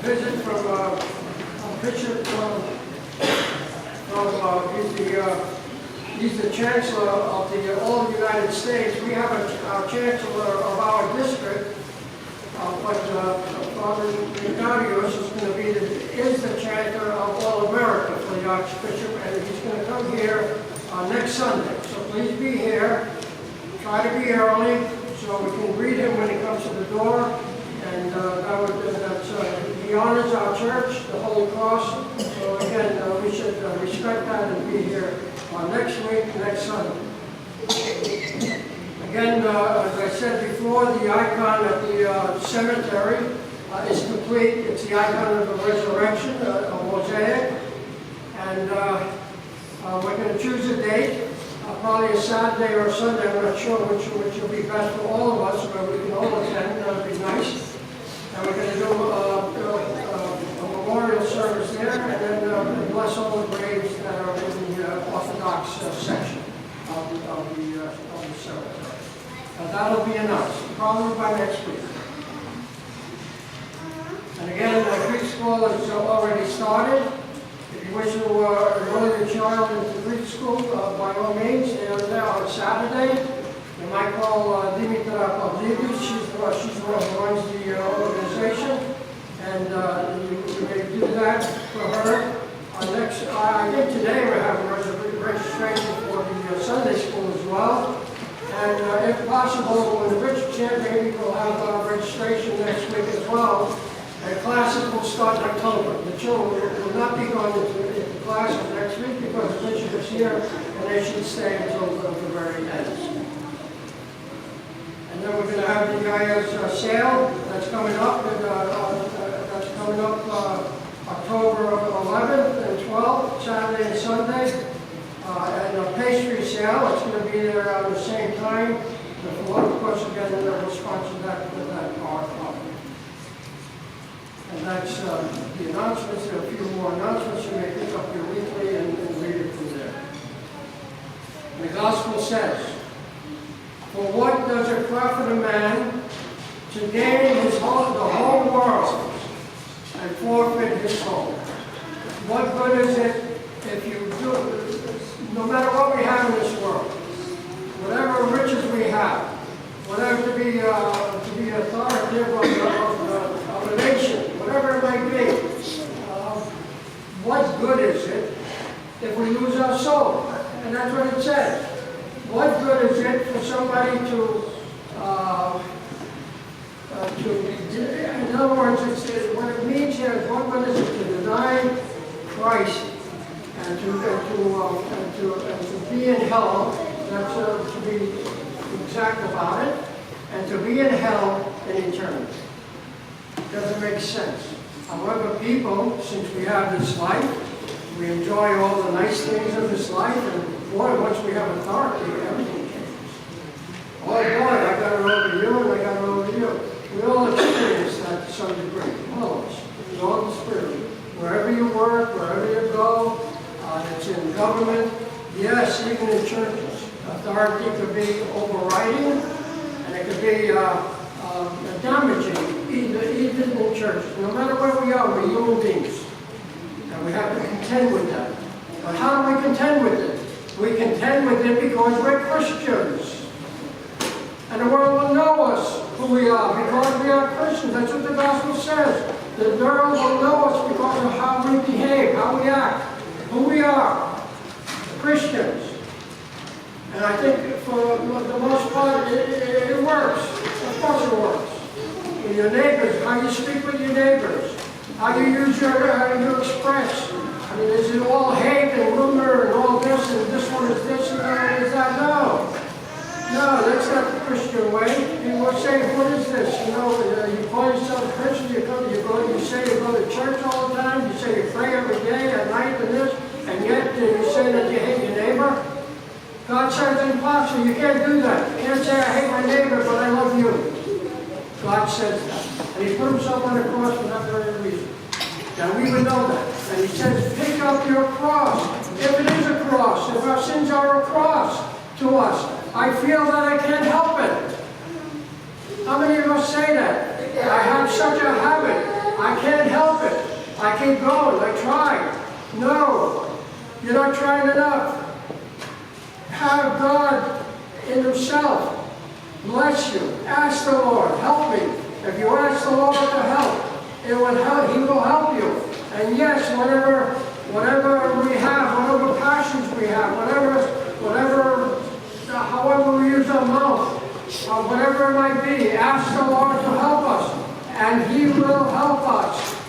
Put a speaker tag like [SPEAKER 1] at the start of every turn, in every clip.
[SPEAKER 1] visit from Bishop he's the Chancellor of the all of the United States. We have our Chancellor of our district, but Father Talleos is the Chancellor of all America for the Archbishop, and he's going to come here next Sunday. So please be here. Try to be early so we can greet him when he comes to the door. And he honors our church, the Holy Cross. So again, we should respect that and be here next week, next Sunday. Again, as I said before, the icon at the cemetery is complete. It's the icon of the resurrection, a mosaic. And we're going to choose a date, probably a Saturday or a Sunday. I'm not sure which will be best for all of us, but we can all attend. That would be nice. And we're going to do a memorial service there, and then bless all the graves that are in the Orthodox section of the cemetery. That'll be announced, probably by next week. And again, Greek school is already started. If you wish to enroll your child into Greek school, by all means, they are there on Saturday. You might call Dimitra Pavlidis. She's the one who runs the organization, and you may do that for her. I think today we're having registration for the Sunday school as well. And if possible, when the Richard Chair, maybe we'll have registration next week as well. And classes will start in October. The children will not be going into classes next week because the Bishop is here, and they should stay until the very end. And then we're going to have the guys' sale that's coming up. October 11th and 12th, Saturday and Sunday. And a pastry sale. It's going to be there at the same time. Of course, again, we'll sponsor that with that part. And that's the announcements. There are a few more announcements. You may pick up your weekly and read it from there. The Gospel says, "For what does it profit a man to gain the whole world and forfeit his soul?" What good is it if you do, no matter what we have in this world, whatever riches we have, whatever to be authoritative of a nation, whatever it might be, what good is it if we lose our soul? And that's what it says. What good is it for somebody to in other words, what it means here is what good is it to deny Christ and to be in hell, that's to be exact about it, and to be in hell in eternity. Doesn't make sense. However, people, since we have this life, we enjoy all the nice things of this life, and boy, once we have authority, everything changes. Oh boy, I got it over you, and I got it over you. We all experience that to some degree, all of us. It's all the Spirit. Wherever you work, wherever you go, it's in government, yes, even in churches. Authority could be overriding, and it could be damaging, even in churches. No matter where we are, we're human beings. And we have to contend with that. But how do we contend with it? We contend with it because we're Christians. And the world will know us, who we are, because we are Christians. That's what the Gospel says. The world will know us because of how we behave, how we act, who we are. Christians. And I think for the most part, it works. Of course it works. With your neighbors, how you speak with your neighbors, how you use how you express. I mean, is it all hate and rumor and all this, and this one is this and that is that? No. No, that's not the Christian way. You will say, what is this? You know, you call yourself a Christian, you say you go to church all the time, you say you pray every day, at night, and this, and yet you say that you hate your neighbor. God says it's impossible. You can't do that. You can't say, I hate my neighbor, but I love you. God says that. And he put himself on the cross for that very reason. Now we would know that. And he says, pick up your cross. If it is a cross, if our sins are a cross to us, I feel that I can't help it. How many of us say that? I have such a habit. I can't help I keep going, I try. No, you're not trying enough. Have God in Himself bless you. Ask the Lord, help me. If you ask the Lord to help, it will help. He will help you. And yes, whatever we have, whatever passions we have, however we use our mouth, whatever it might be, ask the Lord to help us, and He will help us.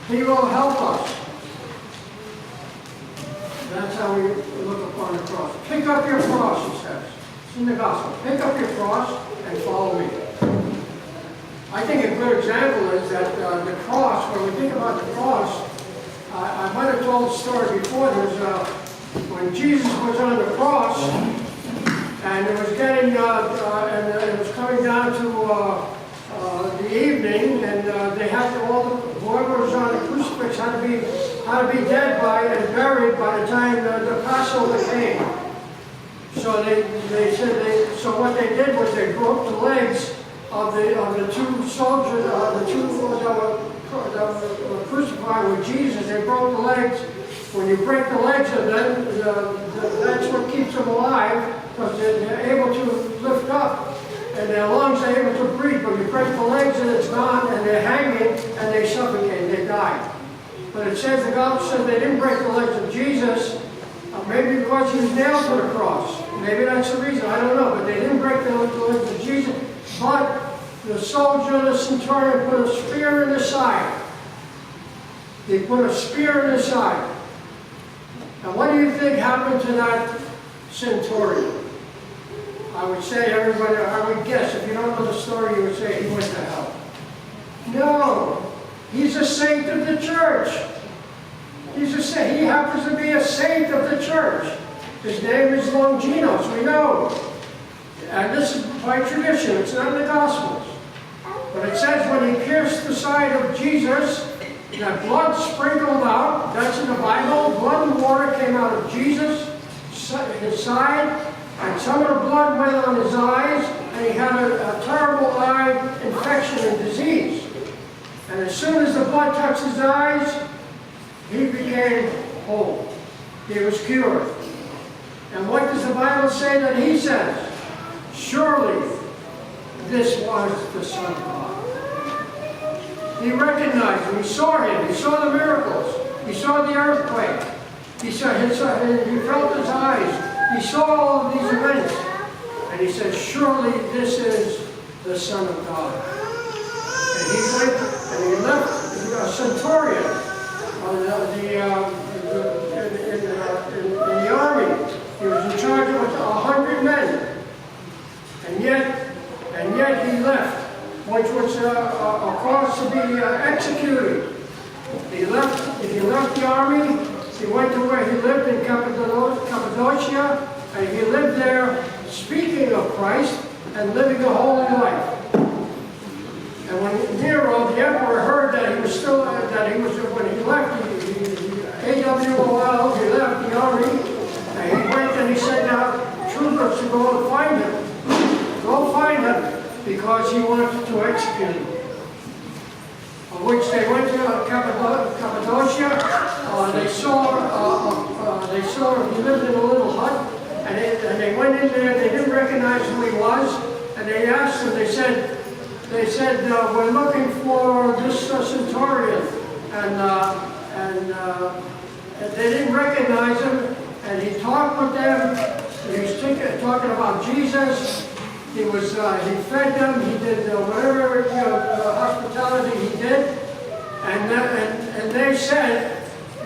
[SPEAKER 1] He will help us. That's how we look upon the cross. Pick up your cross, it says. It's in the gospel. Pick up your cross and follow me. I think a good example is that the cross, when we think about the cross, I might have told the story before. There's when Jesus was on the cross, and it was getting, and it was coming down to the evening, and they had to whoever was on the crucifix had to be dead and buried by the time the Passover came. So so what they did was they broke the legs of the two soldiers, the two that were crucified with Jesus. They broke the legs. When you break the legs of them, that's what keeps them alive, because they're able to lift up, and their lungs are able to breathe. But you break the legs and it's gone, and they're hanging, and they suffocate, they die. But it says, the gospel says they didn't break the legs of Jesus, maybe because he was nailed to the cross. Maybe that's the reason, I don't know. But they didn't break the legs of Jesus. But the soldier, the centurion, put a spear in the side. He put a spear in the side. Now what do you think happened to that centurion? I would say, everybody, I would guess, if you don't know the story, you would say he went to hell. No. He's a saint of the church. He's a saint. He happens to be a saint of the church. His name is Longinos, we know. And this is by tradition, it's not in the Gospels. But it says when he pierced the side of Jesus, that blood sprinkled out. That's in the Bible. Blood and water came out of Jesus, his side, and some of the blood went on his eyes, and he had a terrible eye infection and disease. And as soon as the blood touched his eyes, he became whole. He was cured. And what does the Bible say that he says? Surely this was the Son of God. He recognized him. He saw him. He saw the miracles. He saw the earthquake. He felt his eyes. He saw all of these events. And he said, surely this is the Son of God. And he went and he left a centurion in the army. He was in charge of 100 men. And yet he left, which was a cause to be executed. He left the army. He went to where he lived in Cappadocia, and he lived there speaking of Christ and living a holy life. And when Nero, the emperor, heard that he was still, when he left, AWOL, he left the army, and he went and he sent out troopers to go and find him. Go find him, because he wanted to execute him. On which they went to Cappadocia. They saw he lived in a little hut, and they went in there. They didn't recognize who he was, and they asked him. They said, we're looking for this centurion, and they didn't recognize him. And he talked with them. He was talking about Jesus. He fed them. He did whatever hospitality he did, and they said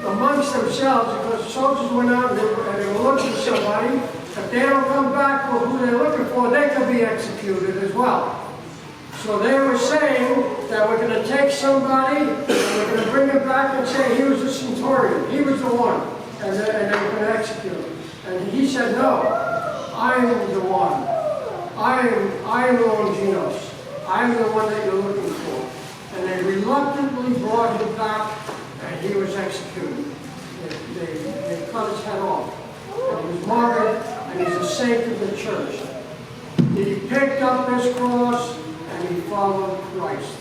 [SPEAKER 1] amongst themselves, because the soldiers went out and they were looking for somebody. If they don't come back with who they're looking for, they could be executed as well. So they were saying that we're going to take somebody and we're going to bring him back and say he was a centurion. He was the one, and they were going to execute him. And he said, no, I am the one. I am Longinos. I am the one that you're looking for. And they reluctantly brought him back, and he was executed. They cut his head off. And he was martyred, and he's a saint of the church. He picked up his cross, and he followed Christ.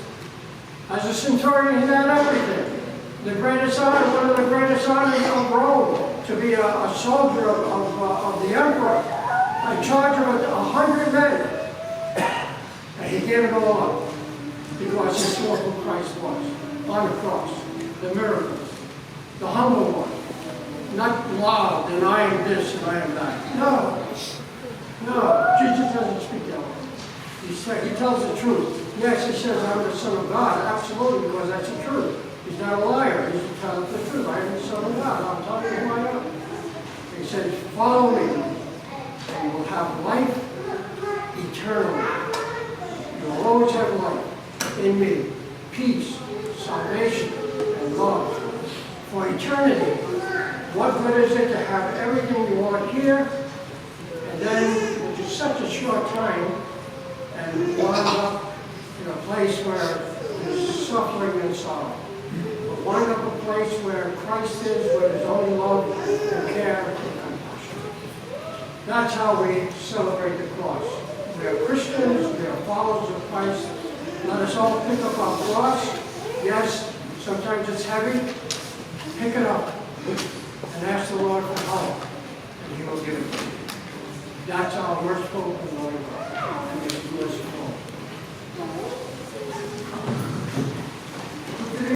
[SPEAKER 1] As a centurion, he had everything. The greatest honor, one of the greatest honors of Rome, to be a soldier of the emperor, in charge of 100 men. And he gave it all up because he saw who Christ was on the cross, the miracles, the humble one, not loud and I am this and I am that. No, Jesus doesn't speak that way. He tells the truth. Yes, he says I'm the Son of God, absolutely, because that's the truth. He's not a liar. He's telling the truth. I am the Son of God. I'm telling you who I am. He says, follow me, and you will have life eternally. You will always have life in me, peace, salvation, and love. For eternity, what good is it to have everything you want here, and then, in just such a short time, and wind up in a place where there's suffering and sorrow? But wind up a place where Christ is, where there's only love and care and compassion. That's how we celebrate the cross. We are Christians, we are followers of Christ. Let us all pick up our cross. Yes, sometimes it's heavy. Pick it up and ask the Lord for help, and He will give it to you. That's our merciful and loving God, and He is merciful.